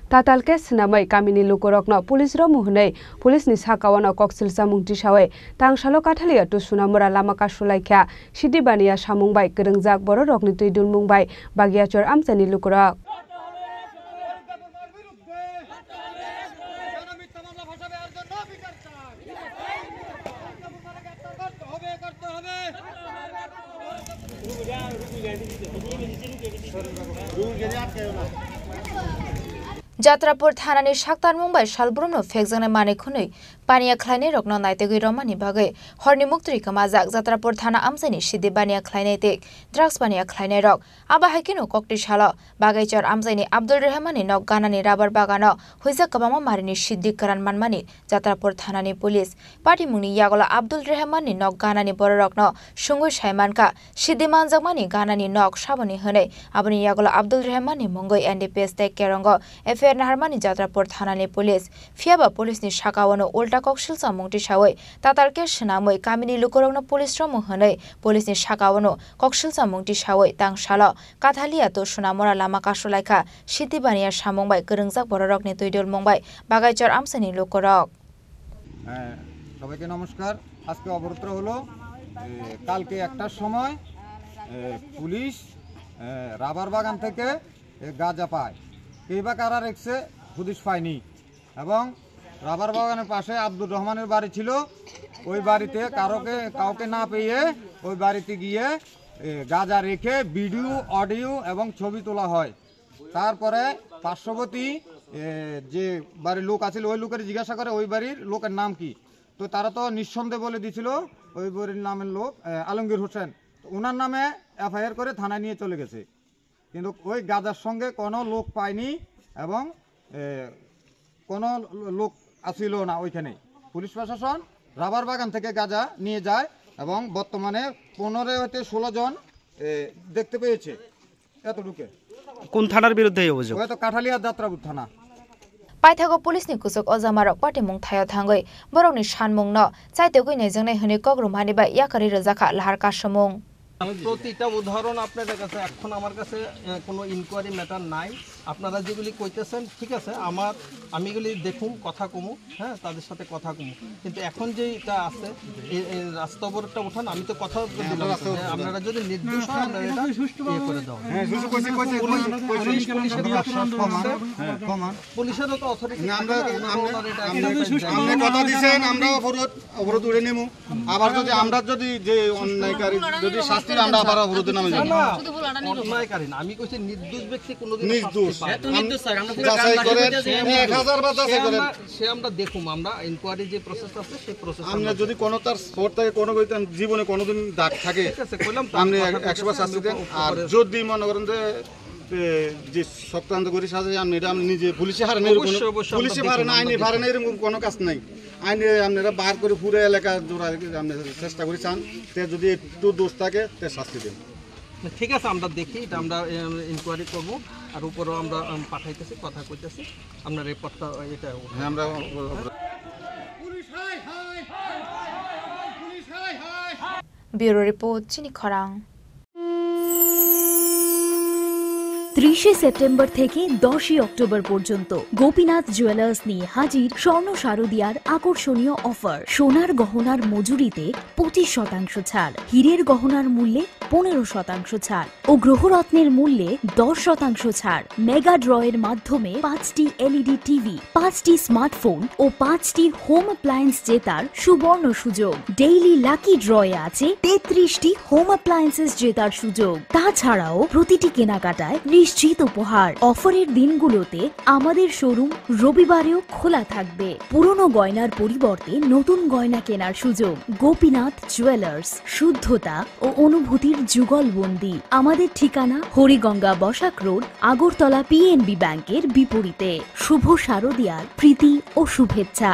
Tatalke senamai kamini lukorokno pulis romu hunai pulisni sakawano koksilsa mungti sawai tangsalo kathalia tu sunamura lama kasulaikha sidibania samungbai geringjak bororokni tuidul mungbai bagiachor amchani lukorok Jatrapur Thanani Shaktar Mumbai Shalbrumno Fekjane Manikhunui Pania Khlaine Rokno Naitegi Romani Bagai Horni Muktri Kamazak Jatrapur Thana Amsani Sidibania Khlainetik Drugs Pania Khlaine Rok Aba Hakino Kokti Shala Bagaichar Amsani Abdul Rahmani Nok Ganani Rabar Bagano Huisa Kabama Marini Siddi Karan Manmani Jatrapur Thanani Police Party Muni Yagola Abdul Rahmani Nok Ganani Bororokno Shungu Shaimanka Siddiman Zamani Ganani Nok Shabani Hune Abani Yagola Abdul Rahmani Mongoi NDPS Tek Kerongo Naharmani Jatrapur Thanani Police Fiaba Police ni Shakawano Ulta Kokshilsa Mungti Shawai Tatalke Shenamoi Kamini Lukorogno Police Romu Hanai Police ni Shakawano Kokshilsa Mungti Shawai Tang Shala Kathalia to Shunamora Lama Kashulaika Shitibania Shamongbai Geringjak Bororok ni Tuidul Mongbai Bagaichar Amsani Lukorok সবাইকে নমস্কার আজকে অবরোধ হলো কালকে একটার সময় police rubber বাগান থেকে গাঁজা পায় এইবা কারা রেখেছে হুদিস পায়নি এবং রাবার বাগানের পাশে আব্দুর রহমানের বাড়ি ছিল ওই বাড়িতে কাউকে না পেয়ে ওই বাড়িতে গিয়ে গাঁজা রেখে ভিডিও অডিও এবং ছবি তোলা হয় তারপরে পার্শ্ববর্তী যে বাড়ির লোক আছিল ওই লোকের জিজ্ঞাসা করে ওই বাড়ির লোকের নাম কি তো তারা তো নিঃসন্দেহে বলে দিয়েছিল ওই বাড়ির নামের লোক আলমগীর হোসেন ওনার নামে এফআইআর করে থানায় নিয়ে চলে গেছে কিন্তু ওই গাজার সঙ্গে কোনো লোক পায়নি এবং কোনো লোক আসিল না ওইখানে পুলিশ প্রশাসন রাবার বাগান থেকে গাজা নিয়ে যায় এবং বর্তমানে 15 হতে 16 জন দেখতে পেয়েছে এতটুকু কোন থানার বিরুদ্ধে এই অভিযোগ হয়তো কাঠালিয়া যাত্রাপুর থানা Paithago police ni kusuk ojamarok party mung thayo thangoi borokni sanmung no chaitegoi nejongnai hini kogrumhani ba yakari rojaka lahar kasamung প্রতিটা উদাহরণ আপনাদের কাছে এখন আমার কাছে কোনো ইনকোয়ারি ম্যাটার নাই আপনারা যেগুলি কইতেছেন ঠিক আছে আমি এগুলি দেখুন কথা কমু হ্যাঁ তাদের সাথে কথা কমু কিন্তু এখন যে এটা আছে এই রাস্তা অবরোধটা উঠান আমি তো কথা দিলাম আপনারা যদি নির্দেশ হয় আপনারা এটা ইয়ে করে দাও হ্যাঁ সুসু কইছি পুলিশেরও তো অথরিটি আমরা কথা দিবেন আমরা অবরোধ উড়ে নেমু আবার যদি যে অন্যায়কারী যদি আমরা আবার অবরোধে নামে যাব না অন্যায়কারী না আমি কইছি নির্দোষ ব্যক্তি কোনোদিন নির্দোষ যাচাই করে 1000 বার যাচাই করে সে আমরা দেখুম আমরা ইনকোয়ারি যে প্রসেস আছে সেই প্রসেস আমরা যদি কোনো তার স্পট থেকে কোনো জীবনে কোনোদিন দাগ থাকে ঠিক আছে কইলাম আপনি 100 বার শাস্তি দেন আর যদি মনে করেন যে সক্রান্ত করি সাজে আমি নিজে পুলিশে হারে না পুলিশে হারে না আইনে হারে না এরকম কোনো কাজ নাই আইনে আপনারা বার করে পুরো এলাকা জোড়া আপনি চেষ্টা করি চান তে যদি একটু দোষ থাকে তে শাস্তি দেন ঠিক আছে আমরা দেখি এটা আমরা ইনকোয়ারি করব আর উপরও আমরা পাঠাইতেছি কথা কইতেছি আমরা রিপোর্টটা এটা আমরা police high high Bureau Report Chini Khorang 30 September থেকে 10 অক্টোবর পর্যন্ত গোপীনাথ জুয়েলার্স নিয়ে হাজির স্বর্ণ শারদিয়ার আকর্ষণীয় অফার সোনার গহনার মজুরিতে 25% ছাড় হীরের গহনার মূল্যে 15% ছাড় ও গ্রহরত্নের মূল্যে 10% ছাড় মেগা ড্রয়ের মাধ্যমে 5টি এলইডি টিভি 5টি স্মার্টফোন ও 5টি হোম অ্যাপ্লায়েন্স জেতার সুবর্ণ সুযোগ ডেইলি লাকি ড্রয়ে আছে 33টি হোম অ্যাপ্লায়েন্সেস জেতার সুযোগ তাছাড়াও প্রতিটি কেনাকাটায় নিশ্চিত উপহার অফারের দিনগুলোতে আমাদের শোরুম রবিবারেও খোলা থাকবে পুরনো গয়নার পরিবর্তে নতুন গয়না কেনার সুযোগ গোপীনাথ জুয়েলার্স শুদ্ধতা ও অনুভূতির যুগলবন্দি আমাদের ঠিকানা হরিগঙ্গা বসাক রোড আগরতলা পিএনবি ব্যাংকের বিপরীতে শুভ শারদিয়ার প্রীতি ও শুভেচ্ছা